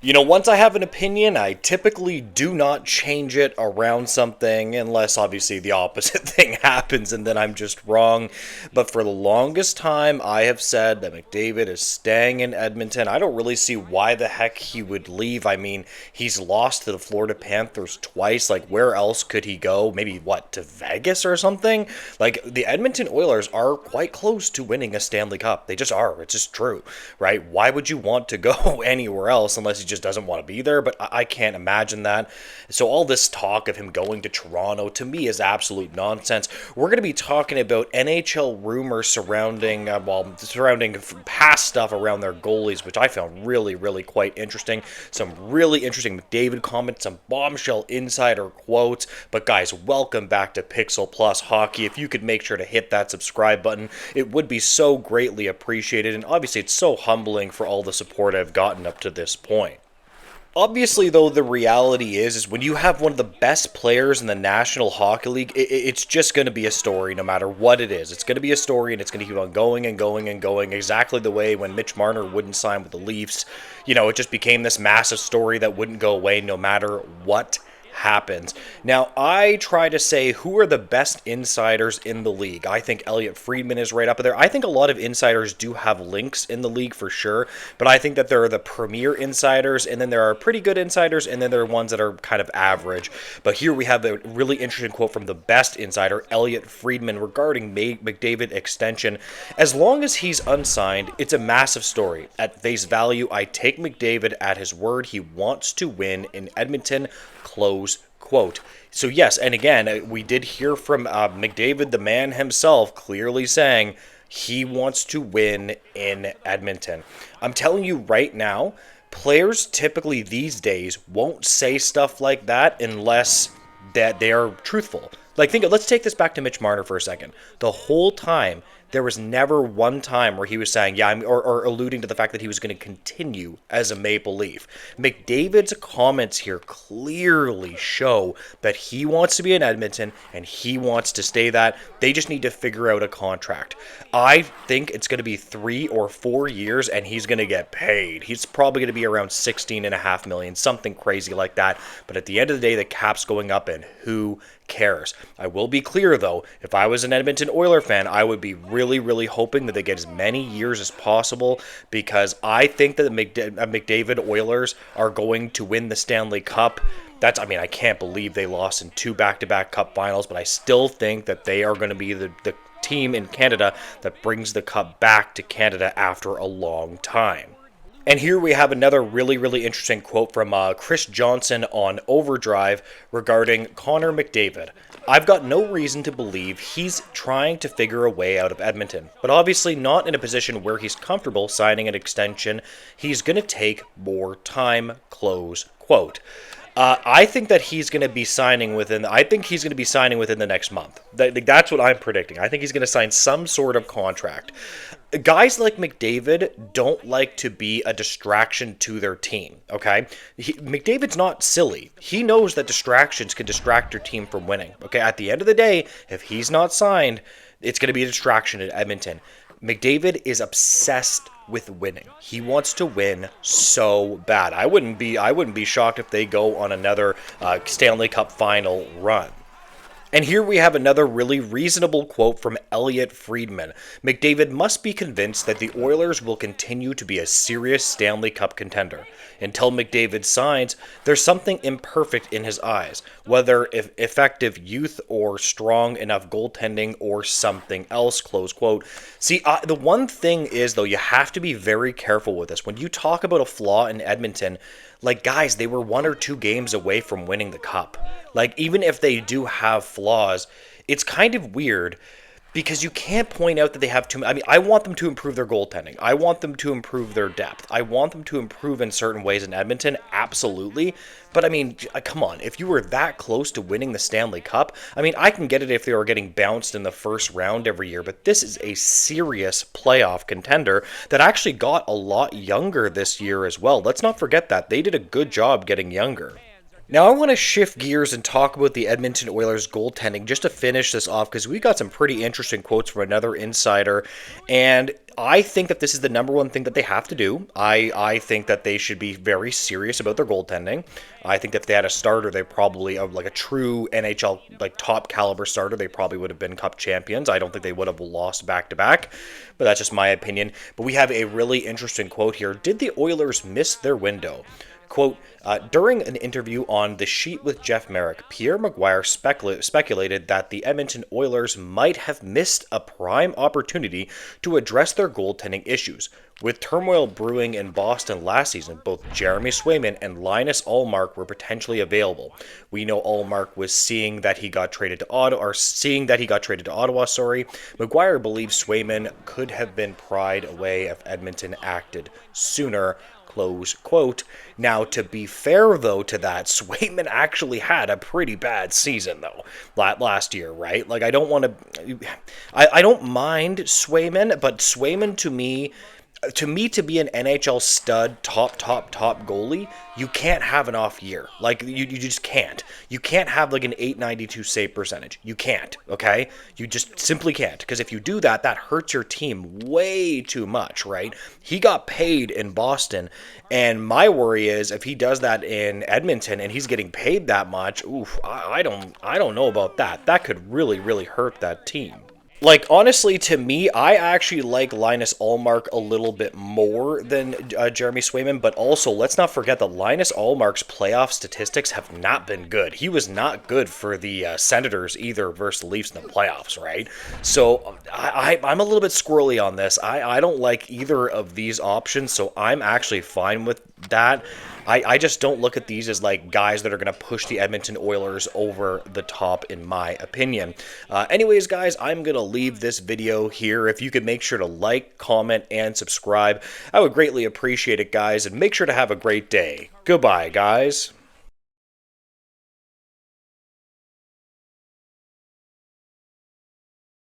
Once I have an opinion, I typically do not change it around something unless obviously the opposite thing happens and then I'm just wrong. But for the longest time, I have said that McDavid is staying in Edmonton. I don't really see why the heck he would leave. I mean, he's lost to the Florida Panthers twice. Like, where else could he go? Maybe, what, to Vegas or something? Like, the Edmonton Oilers are quite close to winning a Stanley Cup. They just are. It's just true, right? Why would you want to go anywhere else unless you just doesn't want to be there, but I can't imagine that. So all this talk of him going to Toronto, to me, is absolute nonsense. We're going to be talking about NHL rumors surrounding past stuff around their goalies, which I found really, really quite interesting. Some really interesting McDavid comments, some bombshell insider quotes. But guys, welcome back to Pixel Plus Hockey. If you could make sure to hit that subscribe button, it would be so greatly appreciated. And obviously, it's so humbling for all the support I've gotten up to this point. Obviously, though, the reality is when you have one of the best players in the National Hockey League, it's just going to be a story no matter what it is. It's going to be a story, and it's going to keep on going and going and going, exactly the way when Mitch Marner wouldn't sign with the Leafs. It just became this massive story that wouldn't go away no matter what happens. Now, I try to say who are the best insiders in the league. I think Elliot Friedman is right up there. I think a lot of insiders do have links in the league for sure, but I think that there are the premier insiders, and then there are pretty good insiders, and then there are ones that are kind of average. But here we have a really interesting quote from the best insider, Elliot Friedman, regarding McDavid extension. As long as he's unsigned, it's a massive story. At face value, I take McDavid at his word. He wants to win in Edmonton. Close quote. So yes, and again, we did hear from McDavid, the man himself, clearly saying he wants to win in Edmonton. I'm telling you right now, players typically these days won't say stuff like that unless that they are truthful. Let's take this back to Mitch Marner for a second. The whole time, there was never one time where he was saying, or alluding to the fact that he was going to continue as a Maple Leaf. McDavid's comments here clearly show that he wants to be in Edmonton and he wants to stay that. They just need to figure out a contract. I think it's going to be 3 or 4 years and he's going to get paid. He's probably going to be around $16.5 million, something crazy like that. But at the end of the day, the cap's going up, and who cares? I will be clear though, if I was an Edmonton Oilers fan, I would be really, really hoping that they get as many years as possible, because I think that the McDavid Oilers are going to win the Stanley Cup. I can't believe they lost in 2 back-to-back Cup finals, but I still think that they are going to be the team in Canada that brings the Cup back to Canada after a long time. And here we have another really, really interesting quote from Chris Johnson on Overdrive regarding Connor McDavid. I've got no reason to believe he's trying to figure a way out of Edmonton, but obviously not in a position where he's comfortable signing an extension. He's going to take more time, close quote. I think that he's going to be signing within. I think he's going to be signing within the next month. That's what I'm predicting. I think he's going to sign some sort of contract. Guys like McDavid don't like to be a distraction to their team. Okay, McDavid's not silly. He knows that distractions can distract your team from winning. Okay, at the end of the day, if he's not signed, it's going to be a distraction at Edmonton. McDavid is obsessed with winning. He wants to win so bad. I wouldn't be shocked if they go on another Stanley Cup final run. And here we have another really reasonable quote from Elliot Friedman. McDavid must be convinced that the Oilers will continue to be a serious Stanley Cup contender. Until McDavid signs, there's something imperfect in his eyes, whether effective youth or strong enough goaltending or something else, close quote. See, the one thing is, though, you have to be very careful with this. When you talk about a flaw in Edmonton, guys, they were 1 or 2 games away from winning the Cup. Even if they do have flaws, it's kind of weird because you can't point out that they have too many. I want them to improve their goaltending. I want them to improve their depth. I want them to improve in certain ways in Edmonton, absolutely. But, come on. If you were that close to winning the Stanley Cup, I can get it if they were getting bounced in the first round every year, but this is a serious playoff contender that actually got a lot younger this year as well. Let's not forget that. They did a good job getting younger. Now, I want to shift gears and talk about the Edmonton Oilers goaltending just to finish this off because we got some pretty interesting quotes from another insider. And I think that this is the number one thing that they have to do. I think that they should be very serious about their goaltending. I think that if they had a starter, they probably, like a true NHL, like top caliber starter, they probably would have been Cup champions. I don't think they would have lost back to back, but that's just my opinion. But we have a really interesting quote here. Did the Oilers miss their window? Quote, during an interview on The Sheet with Jeff Merrick, Pierre Maguire speculated that the Edmonton Oilers might have missed a prime opportunity to address their goaltending issues. With turmoil brewing in Boston last season, both Jeremy Swayman and Linus Ullmark were potentially available. We know Ullmark was seeing that he got traded to Ottawa. Maguire believes Swayman could have been pried away if Edmonton acted sooner. Close quote. Now, to be fair, though, to that, Swayman actually had a pretty bad season, though, last year, right? Like, I don't want to... I don't mind Swayman, but Swayman, to me, to be an NHL stud, top goalie, you can't have an off year. Like, you just can't. You can't have, like, an .892 save percentage. You can't, okay? You just simply can't. Because if you do that, that hurts your team way too much, right? He got paid in Boston, and my worry is if he does that in Edmonton and he's getting paid that much, oof, I don't know about that. That could really, really hurt that team. Like, honestly, to me, I actually like Linus Ullmark a little bit more than Jeremy Swayman, but also, let's not forget that Linus Ullmark's playoff statistics have not been good. He was not good for the Senators either versus the Leafs in the playoffs, right? So, I'm a little bit squirrely on this. I don't like either of these options, so I'm actually fine with that. I just don't look at these as like guys that are going to push the Edmonton Oilers over the top, in my opinion. Anyways, guys, I'm going to leave this video here. If you could make sure to like, comment, and subscribe, I would greatly appreciate it, guys, and make sure to have a great day. Goodbye, guys.